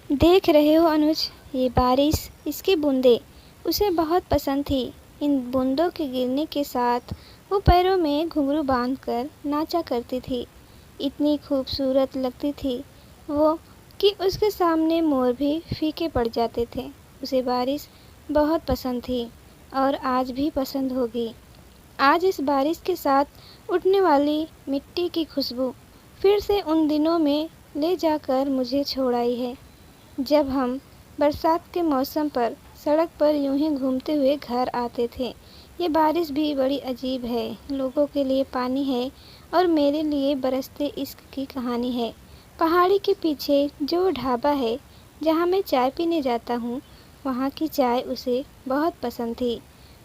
देख रहे हो अनुज, ये बारिश, इसकी बूंदें उसे बहुत पसंद थी। इन बूंदों के गिरने के साथ वो पैरों में घुंघरू बांधकर नाचा करती थी। इतनी खूबसूरत लगती थी वो कि उसके सामने मोर भी फीके पड़ जाते थे। उसे बारिश बहुत पसंद थी और आज भी पसंद होगी। आज इस बारिश के साथ उठने वाली मिट्टी की खुशबू फिर से उन दिनों में ले जाकर मुझे छोड़ आई है, जब हम बरसात के मौसम पर सड़क पर यूं ही घूमते हुए घर आते थे। ये बारिश भी बड़ी अजीब है। लोगों के लिए पानी है और मेरे लिए बरसते इश्क की कहानी है। पहाड़ी के पीछे जो ढाबा है जहाँ मैं चाय पीने जाता हूँ, वहाँ की चाय उसे बहुत पसंद थी।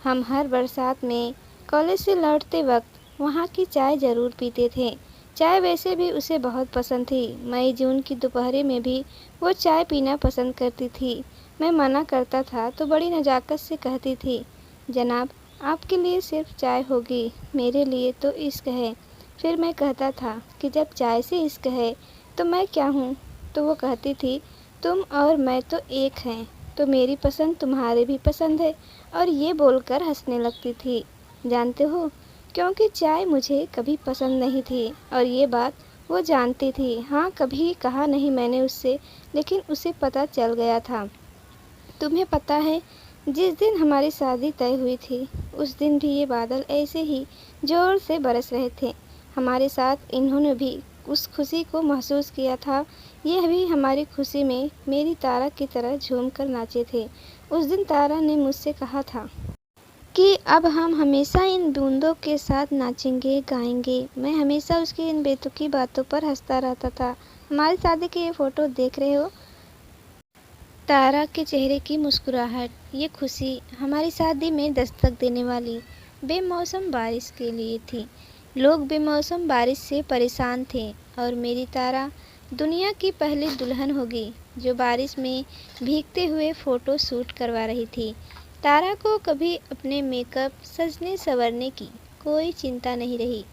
हम हर बरसात में कॉलेज से लौटते वक्त वहाँ की चाय ज़रूर पीते थे। चाय वैसे भी उसे बहुत पसंद थी। मई जून की दोपहर में भी वो चाय पीना पसंद करती थी। मैं मना करता था तो बड़ी नज़ाकत से कहती थी, जनाब, आपके लिए सिर्फ चाय होगी, मेरे लिए तो इश्क है। फिर मैं कहता था कि जब चाय से इश्क है तो मैं क्या हूँ? तो वो कहती थी, तुम और मैं तो एक हैं, तो मेरी पसंद तुम्हारे भी पसंद है। और ये बोलकर हंसने लगती थी। जानते हो, क्योंकि चाय मुझे कभी पसंद नहीं थी और ये बात वो जानती थी। हाँ, कभी कहा नहीं मैंने उससे, लेकिन उसे पता चल गया था। तुम्हें पता है, जिस दिन हमारी शादी तय हुई थी उस दिन भी ये बादल ऐसे ही ज़ोर से बरस रहे थे। हमारे साथ इन्होंने भी उस खुशी को महसूस किया था। यह भी हमारी खुशी में मेरी तारा की तरह झूम कर नाचे थे। उस दिन तारा ने मुझसे कहा था कि अब हम हमेशा इन बूंदों के साथ नाचेंगे, गाएंगे। मैं हमेशा उसकी इन बेतुकी बातों पर हंसता रहता था। हमारी शादी की ये फ़ोटो देख रहे हो? तारा के चेहरे की मुस्कुराहट, ये खुशी हमारी शादी में दस्तक देने वाली बेमौसम बारिश के लिए थी। लोग बेमौसम बारिश से परेशान थे और मेरी तारा दुनिया की पहली दुल्हन होगी जो बारिश में भीगते हुए फ़ोटो शूट करवा रही थी। तारा को कभी अपने मेकअप, सजने संवरने की कोई चिंता नहीं रही।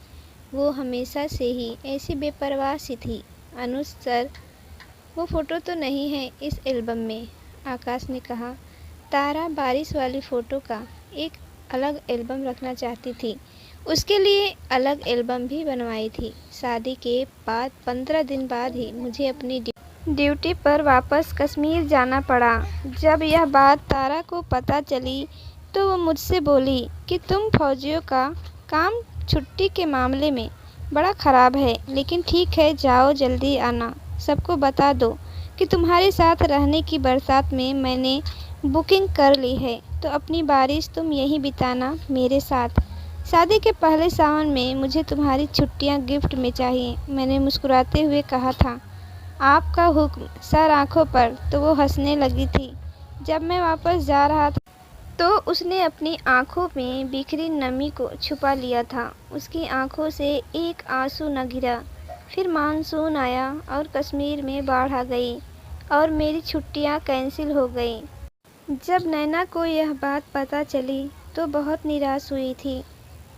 वो हमेशा से ही ऐसी बेपरवाह सी थी। अनुज सर, वो फ़ोटो तो नहीं है इस एल्बम में, आकाश ने कहा। तारा बारिश वाली फ़ोटो का एक अलग एल्बम रखना चाहती थी। उसके लिए अलग एल्बम भी बनवाई थी। शादी के बाद 15 दिन बाद ही मुझे अपनी ड्यूटी पर वापस कश्मीर जाना पड़ा। जब यह बात तारा को पता चली तो वो मुझसे बोली कि तुम फौजियों का काम छुट्टी के मामले में बड़ा ख़राब है, लेकिन ठीक है, जाओ, जल्दी आना। सबको बता दो कि तुम्हारे साथ रहने की बरसात में मैंने बुकिंग कर ली है, तो अपनी बारिश तुम यहीं बिताना मेरे साथ। शादी के पहले सावन में मुझे तुम्हारी छुट्टियां गिफ्ट में चाहिए। मैंने मुस्कुराते हुए कहा था, आपका हुक्म सर। आंखों पर तो वो हंसने लगी थी। जब मैं वापस जा रहा था तो उसने अपनी आंखों में बिखरी नमी को छुपा लिया था। उसकी आंखों से एक आंसू न गिरा। फिर मानसून आया और कश्मीर में बाढ़ आ गई और मेरी छुट्टियां कैंसिल हो गई। जब नैना को यह बात पता चली तो बहुत निराश हुई थी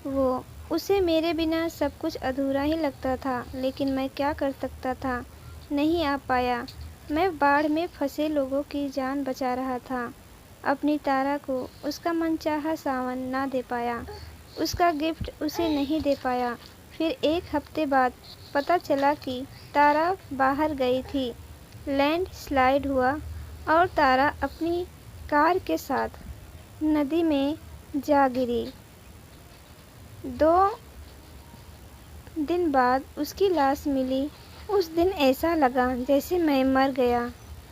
वो। उसे मेरे बिना सब कुछ अधूरा ही लगता था, लेकिन मैं क्या कर सकता था? नहीं आ पाया। मैं बाढ़ में फंसे लोगों की जान बचा रहा था। अपनी तारा को उसका मनचाहा सावन ना दे पाया, उसका गिफ्ट उसे नहीं दे पाया। फिर एक हफ्ते बाद पता चला कि तारा बाहर गई थी। लैंड स्लाइड हुआ और तारा अपनी कार के साथ नदी में जा गिरी। 2 दिन बाद उसकी लाश मिली। उस दिन ऐसा लगा जैसे मैं मर गया।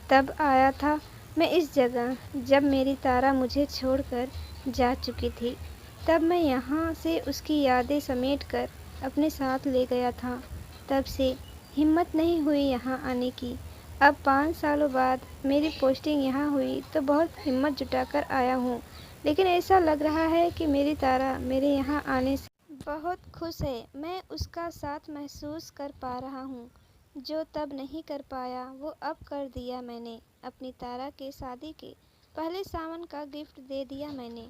तब आया था मैं इस जगह जब मेरी तारा मुझे छोड़कर जा चुकी थी। तब मैं यहाँ से उसकी यादें समेटकर अपने साथ ले गया था। तब से हिम्मत नहीं हुई यहाँ आने की। अब 5 सालों बाद मेरी पोस्टिंग यहाँ हुई तो बहुत हिम्मत जुटाकर आया हूँ, लेकिन ऐसा लग रहा है कि मेरी तारा मेरे यहाँ आने से बहुत खुश है। मैं उसका साथ महसूस कर पा रहा हूँ। जो तब नहीं कर पाया वो अब कर दिया मैंने। अपनी तारा के शादी के पहले सावन का गिफ्ट दे दिया मैंने।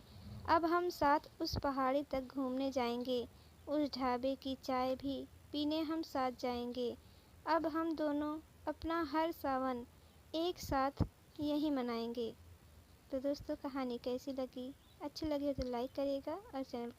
अब हम साथ उस पहाड़ी तक घूमने जाएंगे। उस ढाबे की चाय भी पीने हम साथ जाएंगे। अब हम दोनों अपना हर सावन एक साथ यहीं मनाएंगे। तो दोस्तों कहानी कैसी लगी? अच्छी लगी हो तो लाइक करिएगा और चैनल को